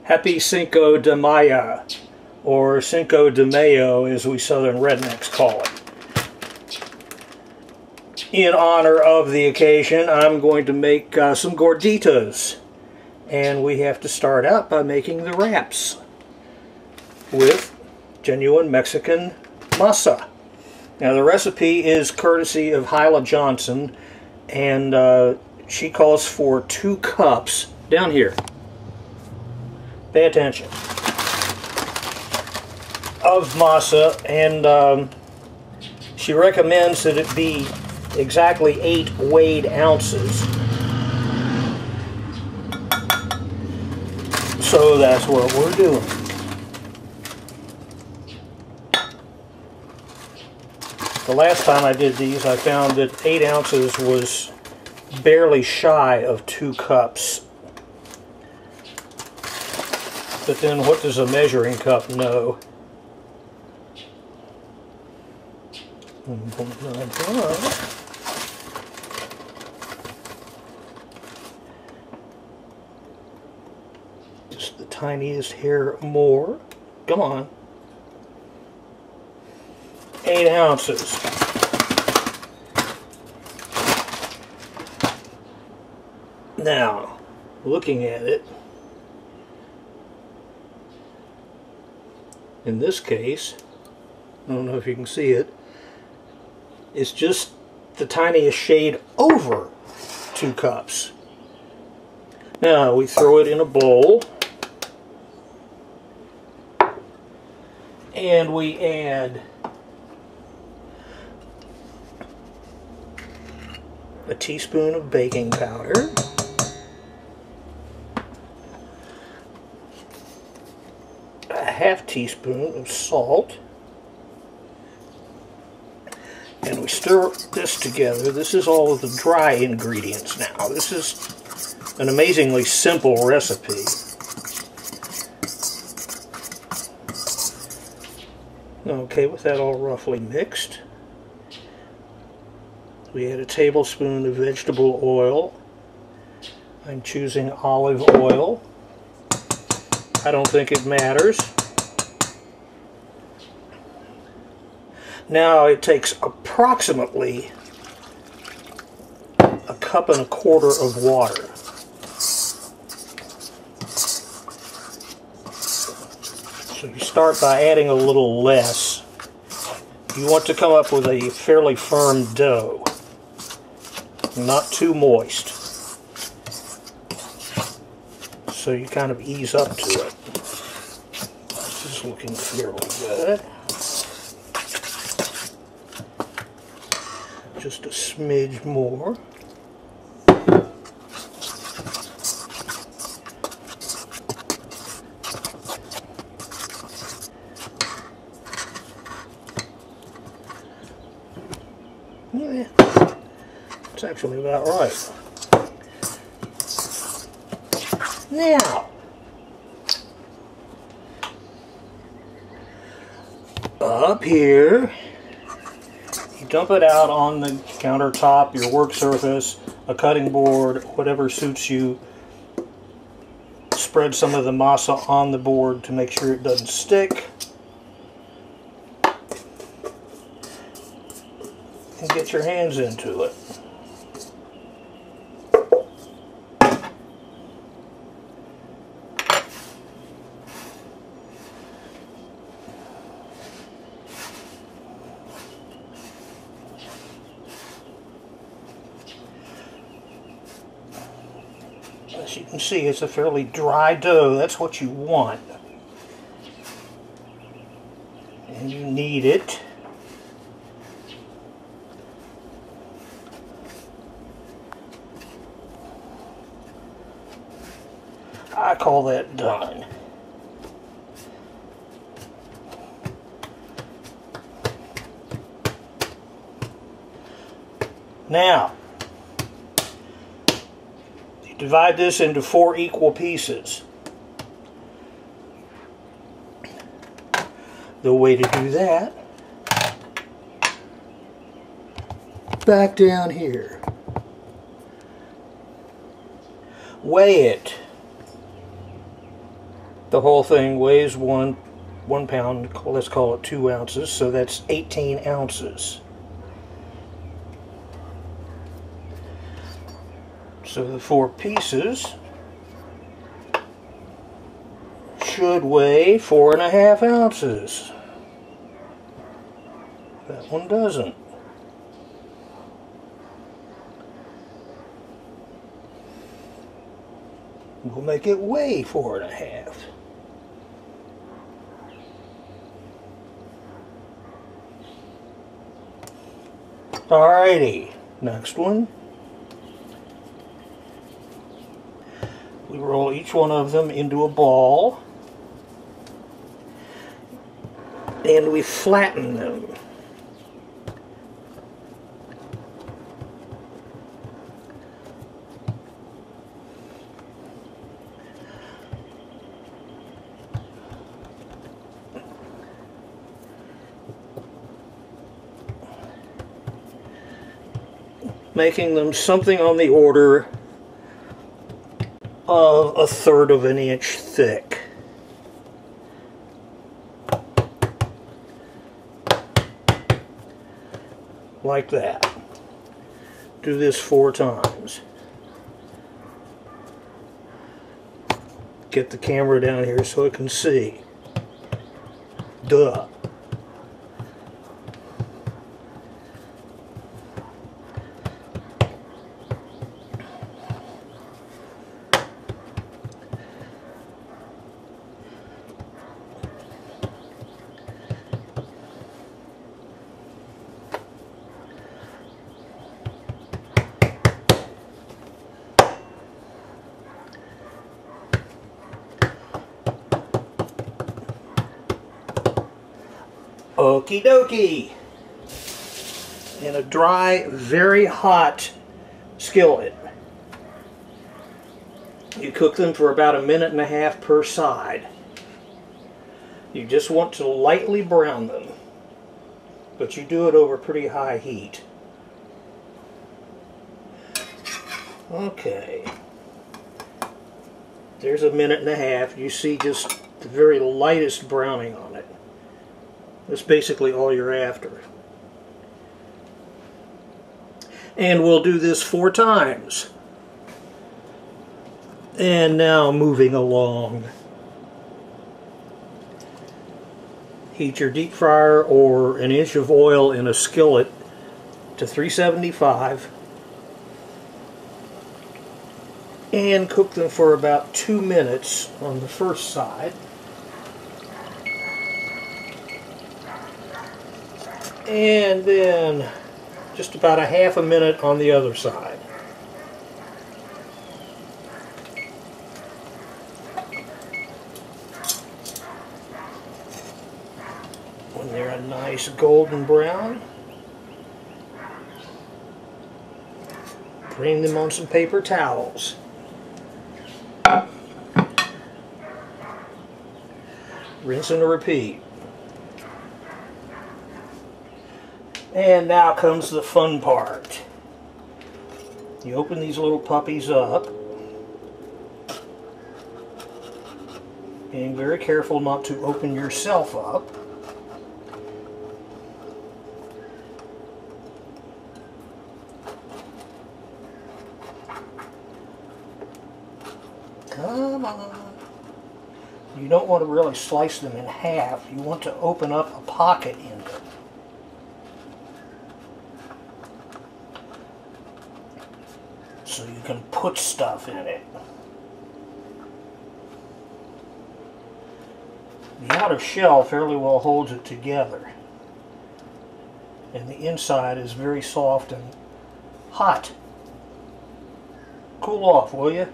Happy Cinco de Mayo, or Cinco de Mayo as we Southern rednecks call it. In honor of the occasion, I'm going to make some Gorditas. And we have to start out by making the wraps with genuine Mexican Masa. Now the recipe is courtesy of Hyla Johnson, and she calls for 2 cups, down here, pay attention, of masa, and she recommends that it be exactly 8 weighed ounces. So that's what we're doing. The last time I did these, I found that 8 ounces was barely shy of 2 cups. But then what does a measuring cup know? Just the tiniest hair more. Come on. 8 ounces. Now, looking at it, in this case, I don't know if you can see it, it's just the tiniest shade over 2 cups. Now we throw it in a bowl and we add a teaspoon of baking powder, a half teaspoon of salt, and we stir this together. This is all of the dry ingredients now. This is an amazingly simple recipe. Okay, with that all roughly mixed, we add a tablespoon of vegetable oil. I'm choosing olive oil. I don't think it matters. Now it takes approximately 1.25 cups of water. So you start by adding a little less. You want to come up with a fairly firm dough, not too moist. So you kind of ease up to it. This is looking fairly good. Just a smidge more. Yeah, it's actually about right. Now, up here, you dump it out on the countertop, your work surface, a cutting board, whatever suits you. Spread some of the masa on the board to make sure it doesn't stick. And get your hands into it. As you can see, it's a fairly dry dough. That's what you want. And you knead it. I call that done. Now, you divide this into 4 equal pieces. The way to do that, back down here. Weigh it. The whole thing weighs one pound, let's call it 2 ounces, so that's 18 ounces. So the 4 pieces should weigh 4.5 ounces. That one doesn't. We'll make it weigh 4.5. Alrighty, next one. We roll each one of them into a ball and we flatten them. Making them something on the order of 1/3 of an inch thick. Like that. Do this 4 times. Get the camera down here so it can see. Duh. Okie dokie. In a dry, very hot skillet. You cook them for about 1.5 minutes per side. You just want to lightly brown them, but you do it over pretty high heat. Okay. There's 1.5 minutes. You see just the very lightest browning on it. That's basically all you're after. And we'll do this 4 times. And now moving along. Heat your deep fryer or 1 inch of oil in a skillet to 375 and cook them for about 2 minutes on the first side. And then just about 1/2 minute on the other side. When they're a nice golden brown, drain them on some paper towels. Rinse and repeat. And now comes the fun part. You open these little puppies up. Being very careful not to open yourself up. Come on. You don't want to really slice them in half. You want to open up a pocket in them. So you can put stuff in it. The outer shell fairly well holds it together. And the inside is very soft and hot. Cool off, will you?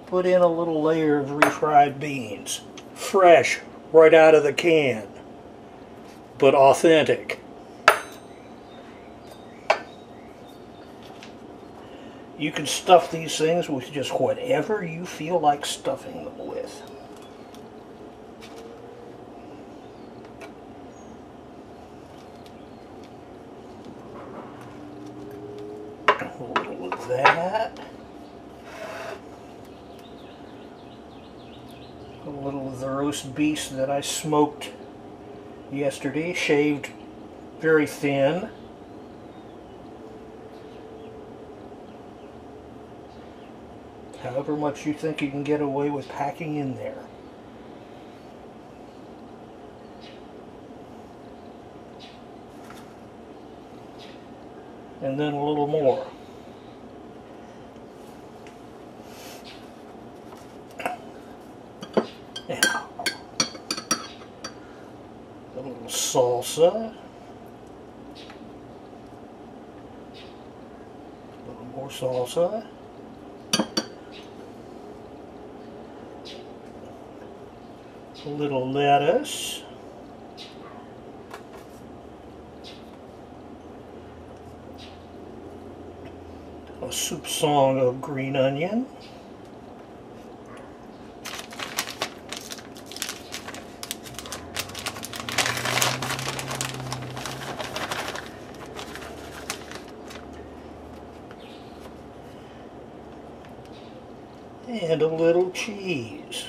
Put in a little layer of refried beans. Fresh, right out of the can. but authentic. You can stuff these things with just whatever you feel like stuffing them with. A little of that. A little of the roast beef that I smoked yesterday, shaved very thin. However much you think you can get away with packing in there. And then a little more. Now, a little salsa. A little more salsa. A little lettuce. A soupçon of green onion. And a little cheese.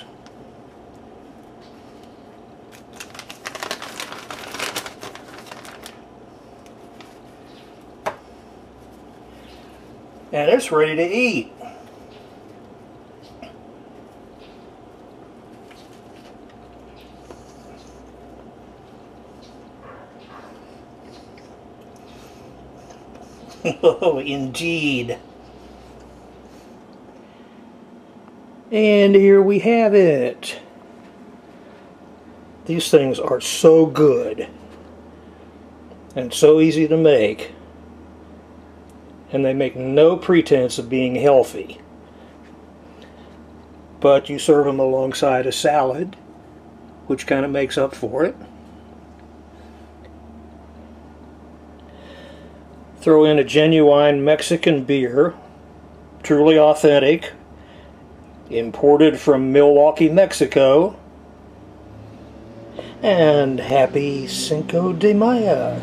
And it's ready to eat. Oh, indeed. And here we have it. These things are so good and so easy to make. And they make no pretense of being healthy. But you serve them alongside a salad, which kind of makes up for it. Throw in a genuine Mexican beer, truly authentic, imported from Milwaukee, Mexico. And happy Cinco de Mayo.